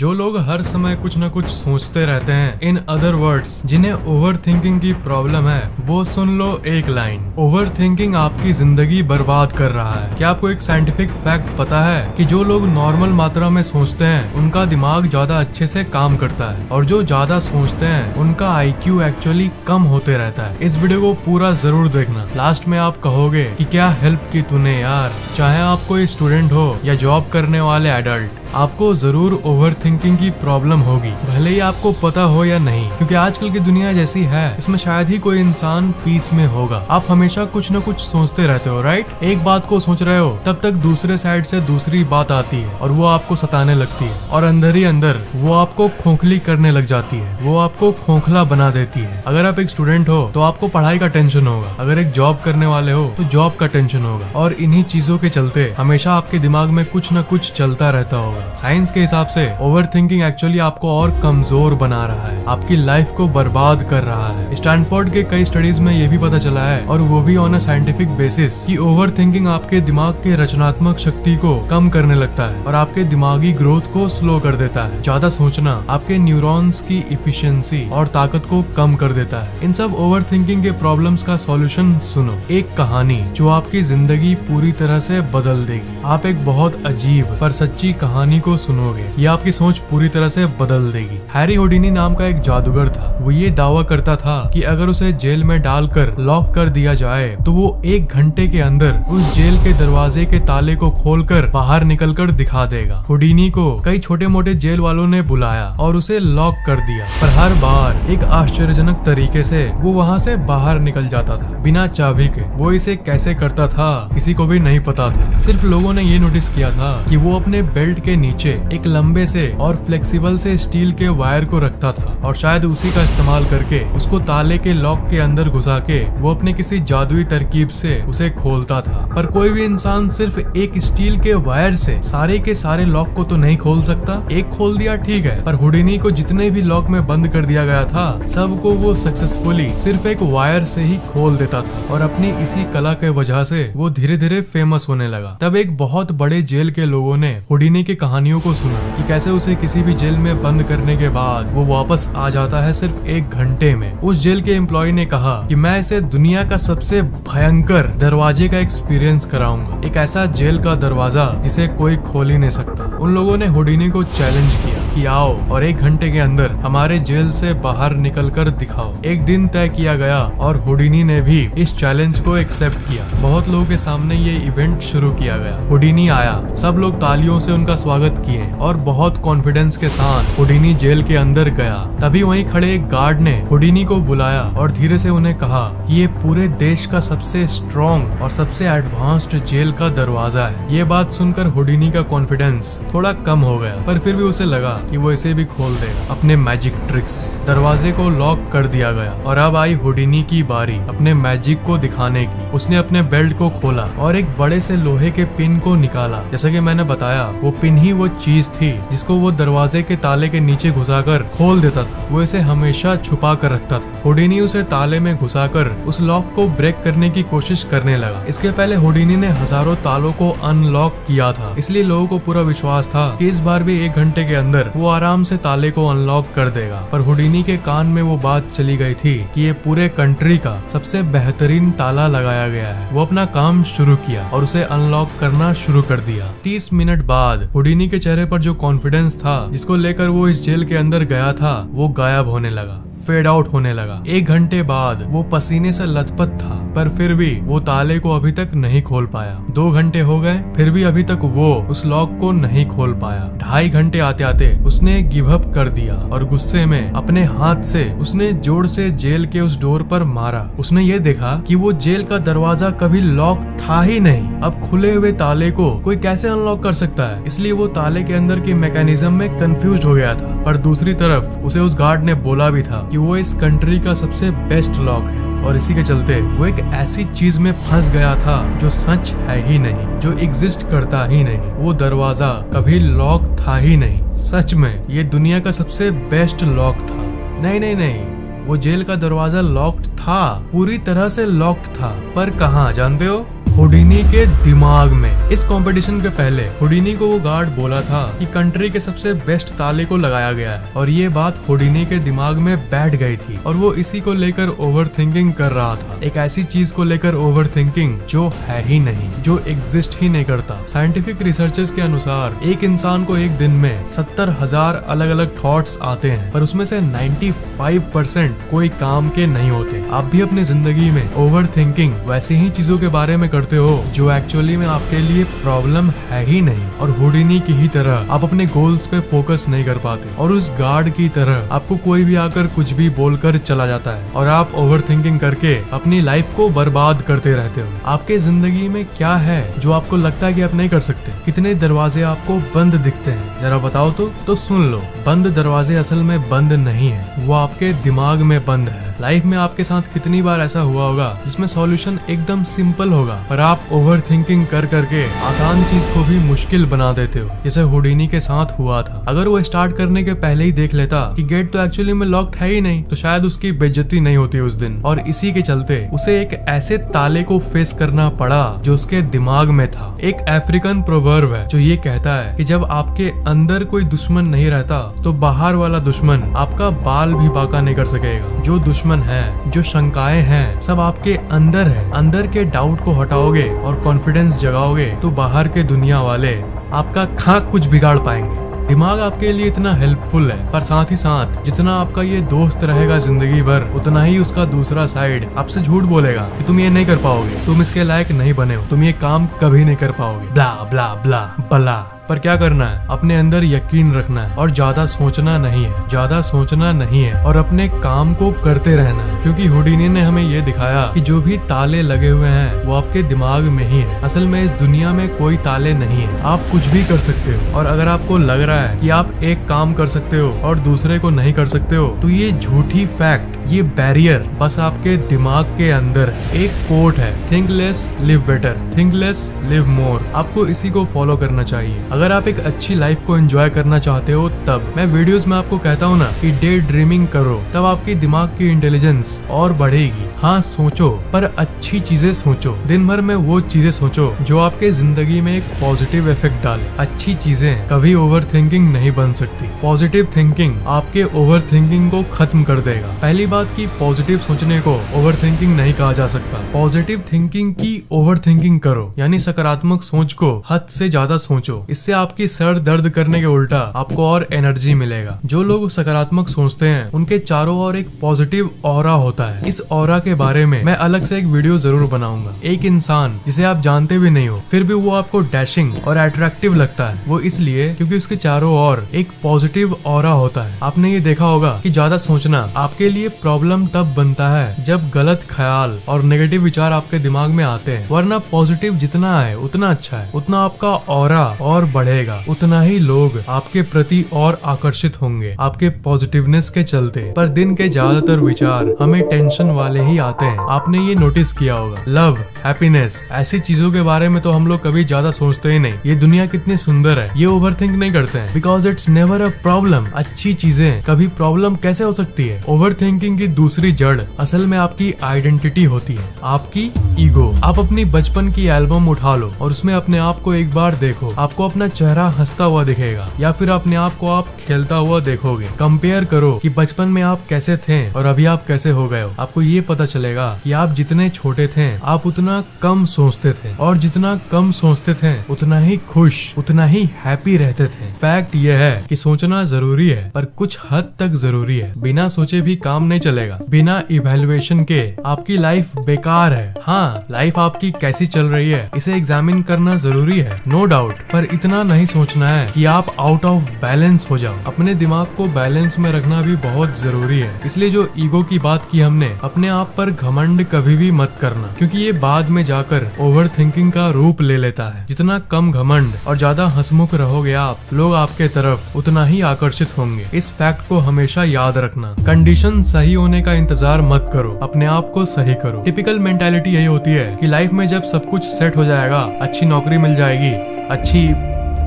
जो लोग हर समय कुछ न कुछ सोचते रहते हैं, इन अदर वर्ड्स जिन्हें ओवर थिंकिंग की प्रॉब्लम है, वो सुन लो एक लाइन। ओवर थिंकिंग आपकी जिंदगी बर्बाद कर रहा है। क्या आपको एक साइंटिफिक फैक्ट पता है कि जो लोग नॉर्मल मात्रा में सोचते हैं उनका दिमाग ज्यादा अच्छे से काम करता है, और जो ज्यादा सोचते हैं उनका IQ एक्चुअली कम होते रहता है। इस वीडियो को पूरा जरूर देखना। लास्ट में आप कहोगे कि क्या हेल्प की तूने यार। चाहे आप कोई स्टूडेंट हो या जॉब करने वाले एडल्ट, आपको जरूर ओवर थिंकिंग की प्रॉब्लम होगी, भले ही आपको पता हो या नहीं। क्योंकि आजकल की दुनिया जैसी है, इसमें शायद ही कोई इंसान पीस में होगा। आप हमेशा कुछ न कुछ सोचते रहते हो, राइट। एक बात को सोच रहे हो, तब तक दूसरे साइड से दूसरी बात आती है और वो आपको सताने लगती है, और अंदर ही अंदर वो आपको खोखली करने लग जाती है, वो आपको खोखला बना देती है। अगर आप एक स्टूडेंट हो तो आपको पढ़ाई का टेंशन होगा, अगर एक जॉब करने वाले हो तो जॉब का टेंशन होगा, और इन्हीं चीजों के चलते हमेशा आपके दिमाग में कुछ न कुछ चलता रहता होगा। साइंस के हिसाब से ओवर थिंकिंग एक्चुअली आपको और कमजोर बना रहा है, आपकी लाइफ को बर्बाद कर रहा है। स्टैनफोर्ड के कई स्टडीज में ये भी पता चला है, और वो भी ऑन अ साइंटिफिक बेसिस, कि ओवर थिंकिंग आपके दिमाग के रचनात्मक शक्ति को कम करने लगता है और आपके दिमागी ग्रोथ को स्लो कर देता है। ज्यादा सोचना आपके न्यूरॉन्स की इफिशिएंसी और ताकत को कम कर देता है। इन सब ओवर थिंकिंग के प्रॉब्लम्स का सॉल्यूशन सुनो, एक कहानी जो आपकी जिंदगी पूरी तरह से बदल देगी। आप एक बहुत अजीब पर सच्ची कहानी को सुनोगे, ये आपकी सोच पूरी तरह से बदल देगी। हैरी हुडिनी नाम का एक जादूगर था। वो ये दावा करता था कि अगर उसे जेल में डालकर लॉक कर दिया जाए तो वो 1 घंटे के अंदर उस जेल के दरवाजे के ताले को खोलकर बाहर निकलकर दिखा देगा। हुडिनी को कई छोटे मोटे जेल वालों ने बुलाया और उसे लॉक कर दिया, पर हर बार एक आश्चर्यजनक तरीके से वो वहाँ से बाहर निकल जाता था, बिना चाबी के। वो इसे कैसे करता था किसी को भी नहीं पता था। सिर्फ लोगों ने ये नोटिस किया था कि वो अपने बेल्ट के नीचे एक लंबे से और फ्लेक्सिबल से स्टील के वायर को रखता था, और शायद उसी का इस्तेमाल करके उसको ताले के लॉक के अंदर घुसा के वो अपने किसी जादुई तरकीब से उसे खोलता था। पर कोई भी इंसान सिर्फ एक स्टील के वायर से सारे के सारे लॉक को तो नहीं खोल सकता। एक खोल दिया ठीक है, पर हुडिनी को जितने भी लॉक में बंद कर दिया गया था, सबको वो सक्सेसफुली सिर्फ एक वायर से ही खोल देता था, और अपनी इसी कला के वजह से वो धीरे धीरे फेमस होने लगा। तब एक बहुत बड़े जेल के लोगों ने हुडिनी की कहानियों को सुना कि कैसे उसे किसी भी जेल में बंद करने के बाद वो वापस आ जाता है सिर्फ 1 घंटे में। उस जेल के एम्प्लॉय ने कहा कि मैं इसे दुनिया का सबसे भयंकर दरवाजे का एक्सपीरियंस कराऊंगा, एक ऐसा जेल का दरवाजा जिसे कोई खोल ही नहीं सकता। उन लोगों ने हुडिनी को चैलेंज किया कि आओ और 1 घंटे के अंदर हमारे जेल से बाहर निकल कर दिखाओ। एक दिन तय किया गया और हुडिनी ने भी इस चैलेंज को एक्सेप्ट किया। बहुत लोगों के सामने ये इवेंट शुरू किया गया। हुडिनी आया, सब लोग तालियों से उनका स्वागत किए और बहुत कॉन्फिडेंस के साथ हुडिनी जेल के अंदर गया। तभी वहीं खड़े एक गार्ड ने हुडिनी को बुलाया और धीरे से उन्हें कहा कि ये पूरे देश का सबसे स्ट्रॉन्ग और सबसे एडवांस्ड जेल का दरवाजा है। ये बात सुनकर हुडिनी का कॉन्फिडेंस थोड़ा कम हो गया, पर फिर भी उसे लगा कि वो इसे भी खोल देगा अपने मैजिक ट्रिक से। दरवाजे को लॉक कर दिया गया और अब आई हुडिनी की बारी अपने मैजिक को दिखाने की। उसने अपने बेल्ट को खोला और एक बड़े से लोहे के पिन को निकाला। जैसा कि मैंने बताया, वो पिन ही वो चीज थी जिसको वो दरवाजे के ताले के नीचे घुसाकर खोल देता था। वो इसे हमेशा छुपा कर रखता था। हुडिनी उसे ताले में घुसाकर उस लॉक को ब्रेक करने की कोशिश करने लगा। इसके पहले हुडिनी ने हजारों तालों को अनलॉक किया था, इसलिए लोगों को पूरा विश्वास था कि इस बार भी 1 घंटे के अंदर वो आराम से ताले को अनलॉक कर देगा। पर हुडिनी के कान में वो बात चली गई थी कि ये पूरे कंट्री का सबसे बेहतरीन ताला लगाया गया है। वो अपना काम शुरू किया और उसे अनलॉक करना शुरू कर दिया। 30 मिनट बाद हुडिनी के चेहरे पर जो कॉन्फिडेंस था जिसको लेकर वो इस जेल के अंदर गया था, वो गायब होने लगा, फेड आउट होने लगा। 1 घंटे बाद वो पसीने से लथपथ था, पर फिर भी वो ताले को अभी तक नहीं खोल पाया। 2 घंटे हो गए, फिर भी अभी तक वो उस लॉक को नहीं खोल पाया। 2.5 घंटे आते आते उसने गिव अप कर दिया और गुस्से में अपने हाथ से उसने जोर से जेल के उस डोर पर मारा। उसने ये देखा कि वो जेल का दरवाजा कभी लॉक था ही नहीं। अब खुले हुए ताले को कोई कैसे अनलॉक कर सकता है, इसलिए वो ताले के अंदर के मैकेनिज्म में कंफ्यूज हो गया था। पर दूसरी तरफ उसे उस गार्ड ने बोला भी था कि वो इस कंट्री का सबसे बेस्ट लॉक है, और इसी के चलते वो एक ऐसी चीज में फंस गया था जो सच है ही नहीं, जो एग्जिस्ट करता ही नहीं। वो दरवाजा कभी लॉक था ही नहीं। सच में ये दुनिया का सबसे बेस्ट लॉक था। नहीं नहीं नहीं, वो जेल का दरवाजा लॉक्ड था, पूरी तरह से लॉक्ड था। पर कहाँ जानते हो? हुडिनी के दिमाग में। इस कंपटीशन के पहले हुडिनी को वो गार्ड बोला था कि कंट्री के सबसे बेस्ट ताले को लगाया गया है, और ये बात हुडिनी के दिमाग में बैठ गई थी और वो इसी को लेकर ओवर थिंकिंग कर रहा था। एक ऐसी चीज को लेकर ओवर थिंकिंग जो है ही नहीं, जो एग्जिस्ट ही नहीं करता। साइंटिफिक रिसर्चेस के अनुसार एक इंसान को एक दिन में 70,000 अलग अलग थॉट्स आते हैं, पर उसमें से 95% कोई काम के नहीं होते। आप भी अपनी जिंदगी में ओवर थिंकिंग वैसे ही चीजों के बारे में करते हो जो एक्चुअली में आपके लिए प्रॉब्लम है ही नहीं, और हुडिनी की ही तरह आप अपने गोल्स पे फोकस नहीं कर पाते, और उस गार्ड की तरह आपको कोई भी आकर कुछ भी बोलकर चला जाता है और आप ओवर थिंकिंग करके अपनी लाइफ को बर्बाद करते रहते हो। आपके जिंदगी में क्या है जो आपको लगता है कि आप नहीं कर सकते? कितने दरवाजे आपको बंद दिखते हैं, जरा बताओ तो सुन लो। बंद दरवाजे असल में बंद नहीं है, वो आपके दिमाग में बंद है। लाइफ में आपके साथ कितनी बार ऐसा हुआ होगा जिसमें सॉल्यूशन एकदम सिंपल होगा, पर आप ओवर थिंकिंग कर करके आसान चीज को भी मुश्किल बना देते हो, जैसे हुडिनी के साथ हुआ था। अगर वो स्टार्ट करने के पहले ही देख लेता कि गेट तो एक्चुअली में लॉक्ड है ही नहीं, तो शायद उसकी बेइज्जती नहीं होती उस दिन, और इसी के चलते उसे एक ऐसे ताले को फेस करना पड़ा जो उसके दिमाग में था। एक अफ्रीकन प्रोवर्ब है जो ये कहता है कि जब आपके अंदर कोई दुश्मन नहीं रहता तो बाहर वाला दुश्मन आपका बाल भी बांका नहीं कर सकेगा। जो दुश्मन है, जो शंकाएं हैं, सब आपके अंदर है। अंदर के डाउट को हटाओगे और कॉन्फिडेंस जगाओगे तो बाहर के दुनिया वाले आपका खाक कुछ बिगाड़ पाएंगे। दिमाग आपके लिए इतना हेल्पफुल है, पर साथ ही साथ जितना आपका ये दोस्त रहेगा जिंदगी भर, उतना ही उसका दूसरा साइड आपसे झूठ बोलेगा कि तुम ये नहीं कर पाओगे, तुम इसके लायक नहीं बने हो, तुम ये काम कभी नहीं कर पाओगे, ब्ला ब्ला ब्ला बला। पर क्या करना है? अपने अंदर यकीन रखना है और ज्यादा सोचना नहीं है, ज्यादा सोचना नहीं है, और अपने काम को करते रहना है। क्योंकि हुडिनी ने हमें ये दिखाया कि जो भी ताले लगे हुए हैं वो आपके दिमाग में ही है। असल में इस दुनिया में कोई ताले नहीं है, आप कुछ भी कर सकते हो। और अगर आपको लग रहा है कि आप एक काम कर सकते हो और दूसरे को नहीं कर सकते हो, तो ये झूठी फैक्ट, ये बैरियर बस आपके दिमाग के अंदर है। एक कोट है, think less live better, think less live मोर। आपको इसी को फॉलो करना चाहिए। अगर आप एक अच्छी लाइफ को एंजॉय करना चाहते हो, तब मैं वीडियोस में आपको कहता हूँ ना कि डे ड्रीमिंग करो, तब आपकी दिमाग की इंटेलिजेंस और बढ़ेगी। हाँ सोचो, पर अच्छी चीजें सोचो। दिन भर में वो चीजें सोचो जो आपके जिंदगी में एक पॉजिटिव इफेक्ट डाले। अच्छी चीजें कभी ओवर थिंकिंग नहीं बन सकती। पॉजिटिव थिंकिंग आपके ओवर थिंकिंग को खत्म कर देगा। पहली बात की पॉजिटिव सोचने को ओवर थिंकिंग नहीं कहा जा सकता। पॉजिटिव थिंकिंग की ओवर थिंकिंग करो, यानी सकारात्मक सोच को हद से ज्यादा सोचो। इससे आपकी सर दर्द करने के उल्टा आपको और एनर्जी मिलेगा। जो लोग सकारात्मक सोचते हैं उनके चारों ओर एक पॉजिटिव ऑरा होता है। इस ऑरा के बारे में मैं अलग से एक वीडियो जरूर बनाऊंगा। एक इंसान जिसे आप जानते भी नहीं हो, फिर भी वो आपको डैशिंग और अट्रैक्टिव लगता है, वो इसलिए क्योंकि उसके चारों ओर एक पॉजिटिव ऑरा होता है। आपने ये देखा होगा कि ज्यादा सोचना आपके लिए प्रॉब्लम तब बनता है जब गलत ख्याल और नेगेटिव विचार आपके दिमाग में आते हैं, वरना पॉजिटिव जितना है उतना अच्छा है, उतना आपका ऑरा और बढ़ेगा, उतना ही लोग आपके प्रति और आकर्षित होंगे आपके पॉजिटिवनेस के चलते। पर दिन के ज्यादातर विचार हमें टेंशन वाले ही आते हैं। आपने ये नोटिस किया होगा, लव, हैप्पीनेस, ऐसी चीजों के बारे में तो हम लोग कभी ज्यादा सोचते ही नहीं। ये दुनिया कितनी सुंदर है, ये ओवरथिंक नहीं करते हैं, because it's never a problem. अच्छी चीजें कभी प्रॉब्लम कैसे हो सकती है? ओवर थिंकिंग की दूसरी जड़ असल में आपकी आइडेंटिटी होती है, आपकी ईगो। आप अपनी बचपन की एल्बम उठा लो और उसमें अपने आप को एक बार देखो, आपको अपना चेहरा हंसता हुआ दिखेगा, या फिर अपने आप को आप खेलता हुआ देखोगे। कंपेयर करो कि बचपन में आप कैसे थे और अभी आप कैसे हो गए हो। आपको ये पता चलेगा कि आप जितने छोटे थे आप उतना कम सोचते थे, और जितना कम सोचते थे उतना ही खुश, उतना ही हैप्पी रहते थे। फैक्ट ये है कि सोचना जरूरी है, पर कुछ हद तक जरूरी है। बिना सोचे भी काम नहीं चलेगा। बिना इवैल्यूएशन के आपकी लाइफ बेकार है। हाँ, लाइफ आपकी कैसी चल रही है इसे एग्जामिन करना जरूरी है, नो डाउट, पर इतना नहीं सोचना है कि आप आउट ऑफ बैलेंस हो जाओ। अपने दिमाग को बैलेंस में रखना भी बहुत जरूरी है। इसलिए जो ईगो की बात की हमने, अपने आप पर घमंड कभी भी मत करना, क्योंकि ये बाद में जाकर ओवर थिंकिंग का रूप ले लेता है। जितना कम घमंड और ज्यादा हंसमुख रहोगे आप, लोग आपके तरफ उतना ही आकर्षित होंगे। इस फैक्ट को हमेशा याद रखना। कंडीशन सही होने का इंतजार मत करो, अपने आप को सही करो। टिपिकल मेंटालिटी यही होती है कि लाइफ में जब सब कुछ सेट हो जाएगा, अच्छी नौकरी मिल जाएगी, अच्छी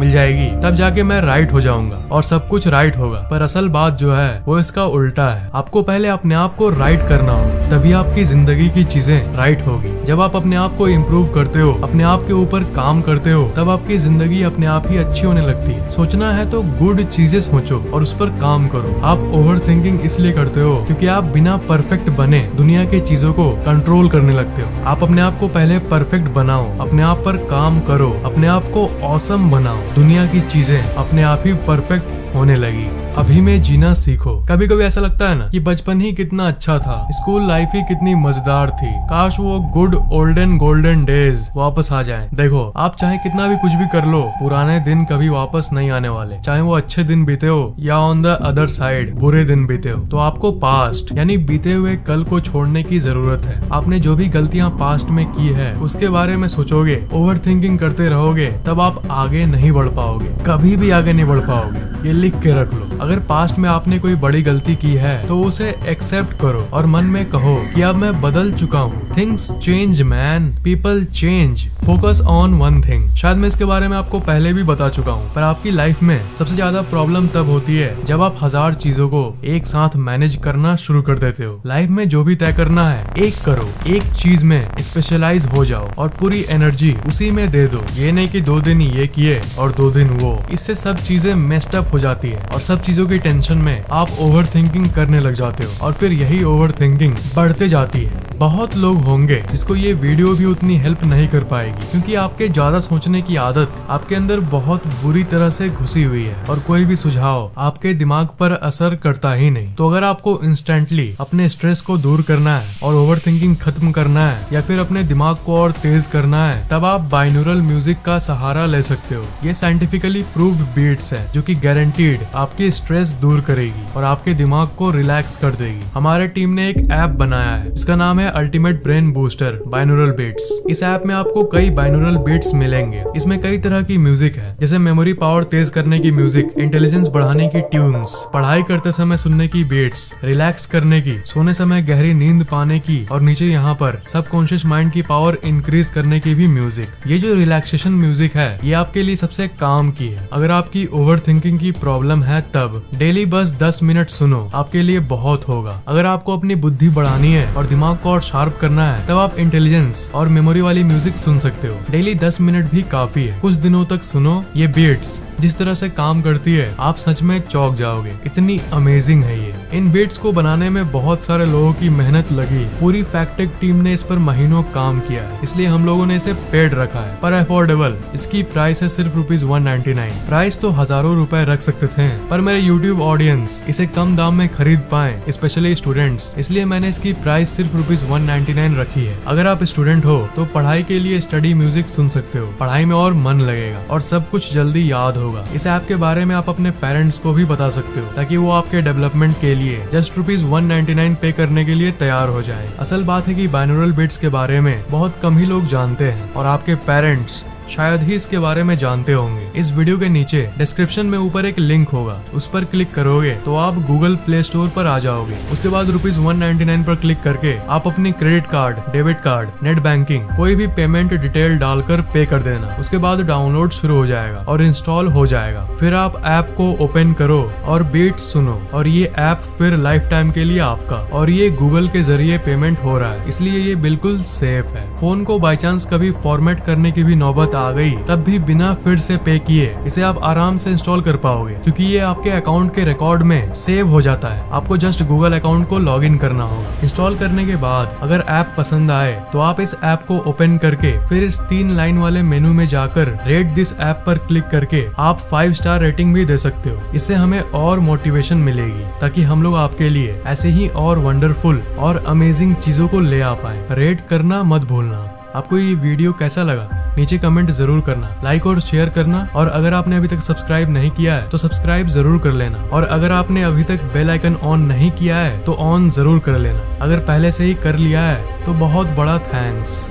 मिल जाएगी तब जाके मैं राइट हो जाऊंगा और सब कुछ राइट होगा। पर असल बात जो है वो इसका उल्टा है। आपको पहले अपने आप को राइट करना होगा, तभी आपकी जिंदगी की चीजें राइट होगी। जब आप अपने आप को इम्प्रूव करते हो, अपने आप के ऊपर काम करते हो, तब आपकी जिंदगी अपने आप ही अच्छी होने लगती है। सोचना है तो गुड चीजें सोचो और उस पर काम करो। आप ओवर थिंकिंग इसलिए करते हो क्योंकि आप बिना परफेक्ट बने दुनिया के चीजों को कंट्रोल करने लगते हो। आप अपने आप को पहले परफेक्ट बनाओ, अपने आप पर काम करो, अपने आप को ऑसम बनाओ, दुनिया की चीजें अपने आप ही परफेक्ट होने लगी। अभी में जीना सीखो। कभी कभी ऐसा लगता है ना कि बचपन ही कितना अच्छा था, स्कूल लाइफ ही कितनी मजेदार थी, काश वो गुड ओल्डन गोल्डन डेज वापस आ जाएं। देखो, आप चाहे कितना भी कुछ भी कर लो, पुराने दिन कभी वापस नहीं आने वाले। चाहे वो अच्छे दिन बीते हो या ऑन द अदर साइड बुरे दिन बीते हो, तो आपको पास्ट यानी बीते हुए कल को छोड़ने की जरूरत है। आपने जो भी गलतियां पास्ट में की है उसके बारे में सोचोगे, ओवर थिंकिंग करते रहोगे, तब आप आगे नहीं बढ़ पाओगे, कभी भी आगे नहीं बढ़ पाओगे। ये लिख के रख लो। अगर पास्ट में आपने कोई बड़ी गलती की है तो उसे एक्सेप्ट करो और मन में कहो कि अब मैं बदल चुका हूँ। Things change man, people change, focus on one thing. शायद मैं इसके बारे में आपको पहले भी बता चुका हूँ, पर आपकी लाइफ में सबसे ज्यादा प्रॉब्लम तब होती है जब आप 1000 चीजों को एक साथ मैनेज करना शुरू कर देते हो। लाइफ में जो भी तय करना है एक करो, एक चीज में स्पेशलाइज हो जाओ और पूरी एनर्जी उसी में दे दो। ये नहीं कि 2 दिन ये किए और 2 दिन वो। इससे सब चीजें मेस्ड अप हो जाती है और सब चीजों की टेंशन में आप ओवर थिंकिंग करने लग जाते हो और फिर यही ओवर थिंकिंग बढ़ते जाती है। बहुत लोग होंगे जिसको ये वीडियो भी उतनी हेल्प नहीं कर पाएगी क्योंकि आपके ज्यादा सोचने की आदत आपके अंदर बहुत बुरी तरह से घुसी हुई है और कोई भी सुझाव आपके दिमाग पर असर करता ही नहीं। तो अगर आपको इंस्टेंटली अपने स्ट्रेस को दूर करना है और ओवर थिंकिंग खत्म करना है या फिर अपने दिमाग को और तेज करना है, तब आप बाइनोरल म्यूजिक का सहारा ले सकते हो। ये साइंटिफिकली प्रूव्ड बीट्स है जो कि गारंटीड आपकी स्ट्रेस दूर करेगी और आपके दिमाग को रिलैक्स कर देगी। हमारे टीम ने एक ऐप बनाया है, इसका नाम है ultimate brain booster binaural beats. इस ऐप में आपको कई बाइनोरल बीट्स मिलेंगे। इसमें कई तरह की म्यूजिक है, जैसे मेमोरी पावर तेज करने की म्यूजिक, इंटेलिजेंस बढ़ाने की ट्यून्स, पढ़ाई करते समय सुनने की बीट्स, रिलैक्स करने की, सोने समय गहरी नींद पाने की और नीचे यहाँ पर सबकॉन्शियस माइंड की पावर इंक्रीज करने की भी म्यूजिक। ये जो रिलैक्सेशन म्यूजिक है ये आपके लिए सबसे काम की है। अगर आपकी ओवर थिंकिंग की प्रॉब्लम है तब डेली बस 10 मिनट सुनो, आपके लिए बहुत होगा। अगर आपको अपनी बुद्धि बढ़ानी है और दिमाग को और शार्प करना है, तब आप इंटेलिजेंस और मेमोरी वाली म्यूजिक सुन सकते हो। डेली 10 मिनट भी काफी है। कुछ दिनों तक सुनो। ये बीट्स जिस तरह से काम करती है आप सच में चौंक जाओगे, इतनी अमेजिंग है ये। इन बीट्स को बनाने में बहुत सारे लोगों की मेहनत लगी। पूरी फैक्टेक टीम ने इस पर महीनों काम किया है, इसलिए हम लोगों ने इसे पेड रखा है, पर अफोर्डेबल। इसकी प्राइस है सिर्फ ₹199। प्राइस तो हजारों रुपए रख सकते थे, पर मेरे यूट्यूब ऑडियंस इसे कम दाम में खरीद पाए, स्पेशली स्टूडेंट्स, इसलिए मैंने इसकी प्राइस सिर्फ ₹199 रखी है। अगर आप स्टूडेंट हो तो पढ़ाई के लिए स्टडी म्यूजिक सुन सकते हो, पढ़ाई में और मन लगेगा और सब कुछ जल्दी याद होगा। इस ऐप के बारे में आप अपने पेरेंट्स को भी बता सकते हो ताकि वो आपके डेवलपमेंट के लिए जस्ट ₹199 पे करने के लिए तैयार हो जाए। असल बात है कि बाइनोरल बीट्स के बारे में बहुत कम ही लोग जानते हैं और आपके पेरेंट्स शायद ही इसके बारे में जानते होंगे। इस वीडियो के नीचे डिस्क्रिप्शन में ऊपर एक लिंक होगा, उस पर क्लिक करोगे तो आप गूगल प्ले स्टोर पर आ जाओगे। उसके बाद ₹199 पर क्लिक करके आप अपनी credit card, debit card, net banking, कोई भी पेमेंट डिटेल डालकर पे कर देना। उसके बाद डाउनलोड शुरू हो जाएगा और इंस्टॉल हो जाएगा। फिर आप ऐप को ओपन करो और बीट सुनो और ये ऐप फिर लाइफ टाइम के लिए आपका। और ये गूगल के जरिए पेमेंट हो रहा है, इसलिए ये बिल्कुल सेफ है। फोन को बाई चांस कभी फॉर्मेट करने की भी नौबत आ गई, तब भी बिना फिर से पे किए इसे आप आराम से इंस्टॉल कर पाओगे, क्योंकि ये आपके अकाउंट के रिकॉर्ड में सेव हो जाता है। आपको जस्ट गूगल अकाउंट को लॉगिन करना होगा। इंस्टॉल करने के बाद अगर ऐप पसंद आए तो आप इस ऐप को ओपन करके फिर इस 3 लाइन वाले मेनू में जाकर रेट दिस ऐप पर क्लिक करके आप 5 स्टार रेटिंग भी दे सकते हो। इससे हमें और मोटिवेशन मिलेगी ताकि हम लोग आपके लिए ऐसे ही और वंडरफुल और अमेजिंग चीजों को ले आ पाए। रेट करना मत भूलना। आपको ये वीडियो कैसा लगा नीचे कमेंट जरूर करना, लाइक और शेयर करना, और अगर आपने अभी तक सब्सक्राइब नहीं किया है तो सब्सक्राइब जरूर कर लेना, और अगर आपने अभी तक बेल आइकन ऑन नहीं किया है तो ऑन जरूर कर लेना। अगर पहले से ही कर लिया है तो बहुत बड़ा थैंक्स।